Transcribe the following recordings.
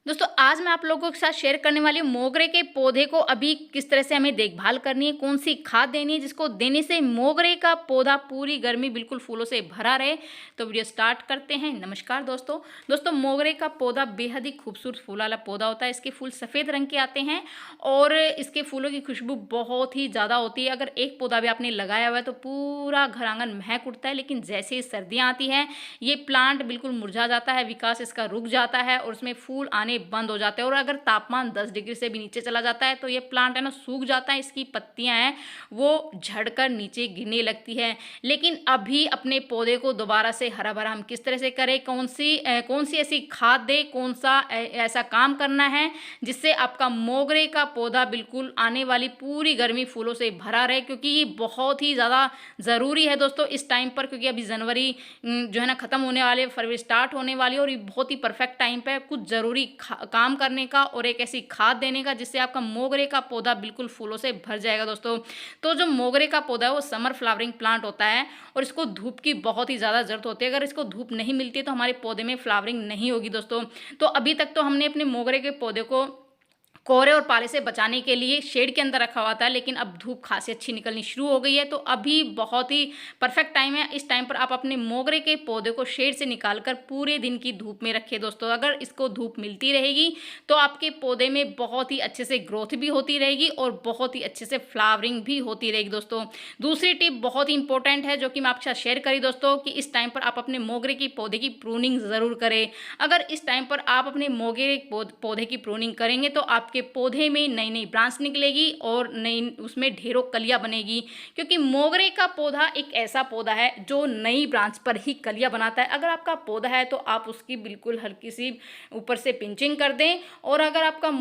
दोस्तों आज मैं आप लोगों के साथ शेयर करने वाली हूँ मोगरे के पौधे को अभी किस तरह से हमें देखभाल करनी है, कौन सी खाद देनी है जिसको देने से मोगरे का पौधा पूरी गर्मी बिल्कुल फूलों से भरा रहे। तो वीडियो स्टार्ट करते हैं। नमस्कार दोस्तों मोगरे का पौधा बेहद ही खूबसूरत फूल वाला पौधा होता है। इसके फूल सफ़ेद रंग के आते हैं और इसके फूलों की खुशबू बहुत ही ज़्यादा होती है। अगर एक पौधा भी आपने लगाया हुआ है तो पूरा घर आंगन महक उठता है, लेकिन जैसे ही सर्दियाँ आती हैं ये प्लांट बिल्कुल मुरझा जाता है, विकास इसका रुक जाता है और उसमें फूल आने बंद हो जाते हैं। और अगर तापमान 10 डिग्री से भी नीचे चला जाता है तो ये प्लांट है ना सूख जाता है, इसकी पत्तियां हैं वो झड़कर नीचे गिरने लगती है। लेकिन अभी अपने पौधे को दोबारा से हरा भरा हम किस तरह से करें, कौन सी ऐसी खाद दे, कौन सा ऐसा काम करना है जिससे आपका मोगरे का पौधा बिल्कुल आने वाली पूरी गर्मी फूलों से भरा रहे, क्योंकि ये बहुत ही ज़्यादा ज़रूरी है दोस्तों इस टाइम पर। क्योंकि अभी जनवरी जो है ना ख़त्म होने वाले, फरवरी स्टार्ट होने वाली है और ये बहुत ही परफेक्ट टाइम पे कुछ ज़रूरी काम करने का और एक ऐसी खाद देने का जिससे आपका मोगरे का पौधा बिल्कुल फूलों से भर जाएगा दोस्तों। तो जो मोगरे का पौधा है वो समर फ्लावरिंग प्लांट होता है और इसको धूप की बहुत ही ज़्यादा ज़रूरत होती है। अगर इसको धूप नहीं मिलती है तो हमारे पौधे में फ्लावरिंग नहीं होगी दोस्तों। तो अभी तक तो हमने अपने मोगरे के पौधे को कोहरे और पाले से बचाने के लिए शेड के अंदर रखा हुआ था, लेकिन अब धूप खासी अच्छी निकलनी शुरू हो गई है। तो अभी बहुत ही परफेक्ट टाइम है। इस टाइम पर आप अपने मोगरे के पौधे को शेड से निकालकर पूरे दिन की धूप में रखें दोस्तों। अगर इसको धूप मिलती रहेगी तो आपके पौधे में बहुत ही अच्छे से ग्रोथ भी होती रहेगी और बहुत ही अच्छे से फ्लावरिंग भी होती रहेगी दोस्तों। दूसरी टिप बहुत ही इंपॉर्टेंट है जो कि मैं आपके साथ शेयर करी दोस्तों, कि इस टाइम पर आप अपने मोगरे की पौधे की प्रूनिंग ज़रूर करें। अगर इस टाइम पर आप अपने मोगरे पौधे की प्रूनिंग करेंगे तो आपके पौधे में नई नई ब्रांच निकलेगी और नई उसमें ढेरों कलियां बनेगी। क्योंकि मोगरे का पौधा एक ऐसा पौधा है जो नई ब्रांच पर ही कलियां बनाता है। अगर आपका पौधा है तो आप उसकी बिल्कुल हल्की सी ऊपर से पिंचिंग कर दें, और अगर आपका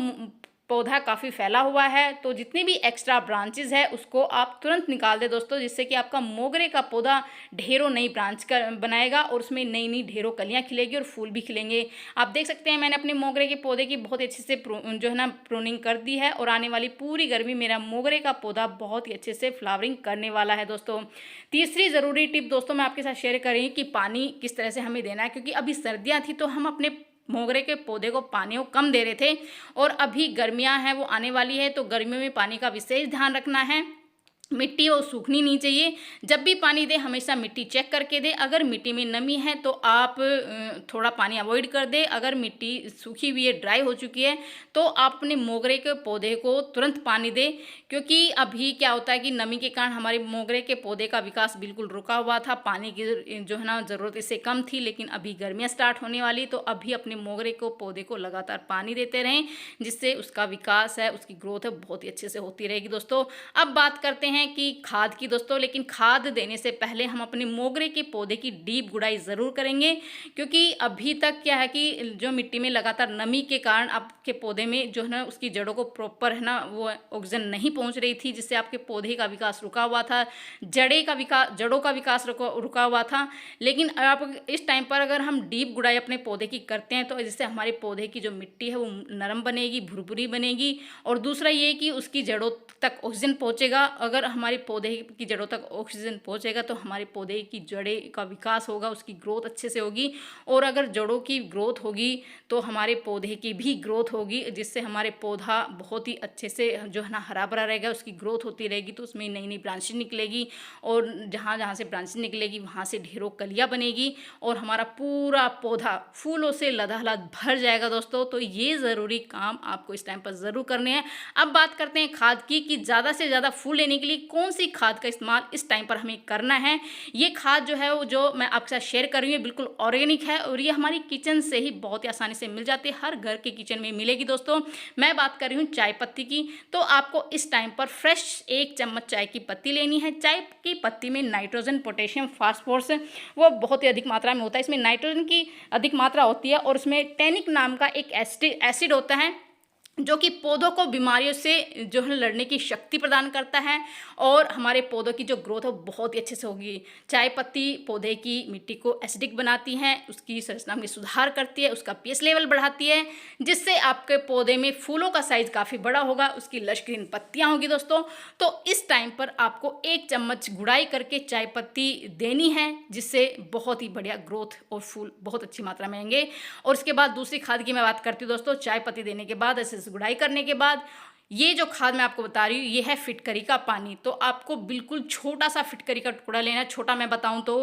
पौधा काफ़ी फैला हुआ है तो जितनी भी एक्स्ट्रा ब्रांचेस है उसको आप तुरंत निकाल दें दोस्तों, जिससे कि आपका मोगरे का पौधा ढेरों नई ब्रांच का बनाएगा और उसमें नई नई ढेरों कलियां खिलेगी और फूल भी खिलेंगे। आप देख सकते हैं मैंने अपने मोगरे के पौधे की बहुत अच्छे से जो है ना प्रूनिंग कर दी है और आने वाली पूरी गर्मी मेरा मोगरे का पौधा बहुत ही अच्छे से फ्लावरिंग करने वाला है दोस्तों। तीसरी ज़रूरी टिप दोस्तों मैं आपके साथ शेयर करेंगे कि पानी किस तरह से हमें देना है। क्योंकि अभी सर्दियाँ थी तो हम अपने मोगरे के पौधे को पानी को कम दे रहे थे और अभी गर्मियां हैं वो आने वाली है, तो गर्मियों में पानी का विशेष ध्यान रखना है। मिट्टी वो सूखनी नहीं चाहिए। जब भी पानी दें हमेशा मिट्टी चेक करके दें। अगर मिट्टी में नमी है तो आप थोड़ा पानी अवॉइड कर दें। अगर मिट्टी सूखी हुई है, ड्राई हो चुकी है, तो आप अपने मोगरे के पौधे को तुरंत पानी दें। क्योंकि अभी क्या होता है कि नमी के कारण हमारे मोगरे के पौधे का विकास बिल्कुल रुका हुआ था, पानी की जो है ना ज़रूरत इससे कम थी। लेकिन अभी गर्मियाँ स्टार्ट होने वाली, तो अभी अपने मोगरे को पौधे को लगातार पानी देते रहें, जिससे उसका विकास है, उसकी ग्रोथ है बहुत ही अच्छे से होती रहेगी दोस्तों। अब बात करते हैं कि खाद की दोस्तों, लेकिन खाद देने से पहले हम अपने मोगरे के पौधे की डीप गुड़ाई ज़रूर करेंगे। क्योंकि अभी तक क्या है कि जो मिट्टी में लगातार नमी के कारण आपके पौधे में जो है ना उसकी जड़ों को प्रॉपर है ना वो ऑक्सीजन नहीं पहुंच रही थी, जिससे आपके पौधे का विकास रुका हुआ था, जड़ों का विकास रुका हुआ था। लेकिन आप इस टाइम पर अगर हम डीप गुड़ाई अपने पौधे की करते हैं तो जिससे हमारे पौधे की जो मिट्टी है वो नरम बनेगी, भुरभुरी बनेगी। और दूसरा ये कि उसकी जड़ों तक ऑक्सीजन पहुंचेगा। अगर हमारे पौधे की जड़ों तक ऑक्सीजन पहुंचेगा तो हमारे पौधे की जड़ें का विकास होगा, उसकी ग्रोथ अच्छे से होगी। और अगर जड़ों की ग्रोथ होगी तो हमारे पौधे की भी ग्रोथ होगी, जिससे हमारे पौधा बहुत ही अच्छे से जो है ना हरा भरा रहेगा, उसकी ग्रोथ होती रहेगी। तो उसमें नई नई ब्रांचें निकलेगी और जहाँ जहाँ से ब्रांचें निकलेगी वहाँ से ढेरों कलियाँ बनेगी और हमारा पूरा पौधा फूलों से लदालद भर जाएगा दोस्तों। तो ये ज़रूरी काम आपको इस टाइम पर ज़रूर करने हैं। अब बात करते हैं खाद की, कि ज़्यादा से ज़्यादा फूल लेने के लिए कौन सी खाद का इस्तेमाल इस टाइम पर हमें करना है। ये खाद जो है वो जो मैं आपके साथ शेयर कर रही हूँ बिल्कुल ऑर्गेनिक है और ये हमारी किचन से ही बहुत ही आसानी से मिल जाती है, हर घर के किचन में मिलेगी दोस्तों। मैं बात कर रही हूँ चाय पत्ती की। तो आपको इस टाइम पर फ्रेश 1 चम्मच चाय की पत्ती लेनी है। चाय की पत्ती में नाइट्रोजन, पोटेशियम, फास्फोरस वो बहुत ही अधिक मात्रा में होता है। इसमें नाइट्रोजन की अधिक मात्रा होती है और उसमें टैनिक नाम का एक एसिड होता है जो कि पौधों को बीमारियों से जो है लड़ने की शक्ति प्रदान करता है और हमारे पौधों की जो ग्रोथ है वो बहुत ही अच्छे से होगी। चाय पत्ती पौधे की मिट्टी को एसिडिक बनाती है, उसकी संरचना में सुधार करती है, उसका पीएच लेवल बढ़ाती है, जिससे आपके पौधे में फूलों का साइज काफ़ी बड़ा होगा, उसकी लश ग्रीन पत्तियाँ होगी दोस्तों। तो इस टाइम पर आपको 1 चम्मच गुड़ाई करके चाय पत्ती देनी है, जिससे बहुत ही बढ़िया ग्रोथ और फूल बहुत अच्छी मात्रा में आएंगे। और इसके बाद दूसरी खाद की मैं बात करती हूँ दोस्तों। चाय पत्ती देने के बाद, ऐसे गुड़ाई करने के बाद ये जो खाद मैं आपको बता रही हूँ ये है फिटकरी का पानी। तो आपको बिल्कुल छोटा सा फिटकरी का टुकड़ा लेना है। छोटा मैं बताऊँ तो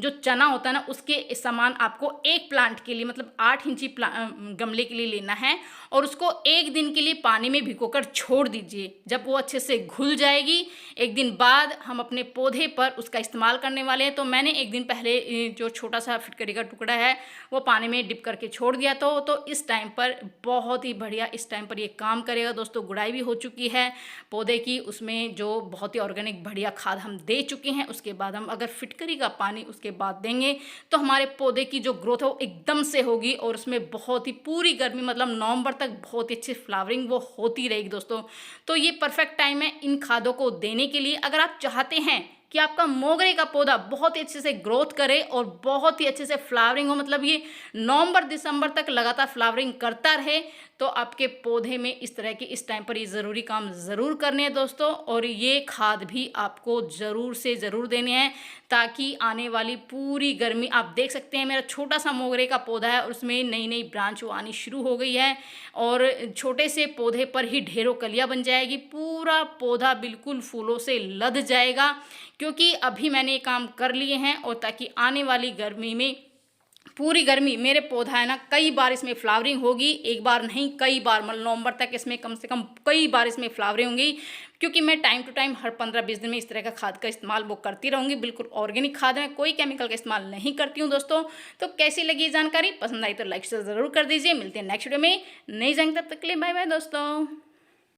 जो चना होता है ना, उसके समान आपको एक प्लांट के लिए, मतलब 8 इंची गमले के लिए लेना है। और उसको 1 दिन के लिए पानी में भिगोकर छोड़ दीजिए। जब वो अच्छे से घुल जाएगी, 1 दिन बाद हम अपने पौधे पर उसका इस्तेमाल करने वाले हैं। तो मैंने 1 दिन पहले जो छोटा सा फिटकरी का टुकड़ा है वो पानी में डिप करके छोड़ दिया। तो इस टाइम पर बहुत ही बढ़िया इस टाइम पर ये काम करेगा दोस्तों। गुड़ाई भी हो चुकी है पौधे की, उसमें जो बहुत ही ऑर्गेनिक बढ़िया खाद हम दे चुके हैं। उसके बाद हम अगर फिटकरी का पानी उसके बाद देंगे तो हमारे पौधे की जो ग्रोथ है वो एकदम से होगी। और उसमें बहुत ही पूरी गर्मी, मतलब नवंबर तक बहुत ही अच्छी फ्लावरिंग वो होती रहेगी दोस्तों। तो ये परफेक्ट टाइम है इन खादों को देने के लिए। अगर आप चाहते हैं कि आपका मोगरे का पौधा बहुत ही अच्छे से ग्रोथ करे और बहुत ही अच्छे से फ्लावरिंग हो, मतलब ये नवंबर दिसंबर तक लगातार फ्लावरिंग करता रहे, तो आपके पौधे में इस तरह के इस टाइम पर ये ज़रूरी काम ज़रूर करने हैं दोस्तों। और ये खाद भी आपको ज़रूर से ज़रूर देने हैं, ताकि आने वाली पूरी गर्मी, आप देख सकते हैं मेरा छोटा सा मोगरे का पौधा है और उसमें नई नई ब्रांच वो आनी शुरू हो गई है। और छोटे से पौधे पर ही ढेरों कलियां बन जाएगी, पूरा पौधा बिल्कुल फूलों से लद जाएगा। क्योंकि अभी मैंने ये काम कर लिए हैं, और ताकि आने वाली गर्मी में, पूरी गर्मी मेरे पौधा है ना, कई बार इसमें फ्लावरिंग होगी। एक बार नहीं, कई बार, मतलब नवंबर तक इसमें कम से कम कई बार इसमें फ्लावरिंग होंगी। क्योंकि मैं टाइम टू टाइम हर 15-20 दिन में इस तरह का खाद का इस्तेमाल वो करती रहूँगी। बिल्कुल ऑर्गेनिक खाद है, कोई केमिकल का इस्तेमाल नहीं करती हूँ दोस्तों। तो कैसी लगी ये जानकारी? पसंद आई तो लाइक से ज़रूर कर दीजिए। मिलते हैं नेक्स्ट वीडियो में नई जानकारी, तब तक के लिए बाय बाय दोस्तों।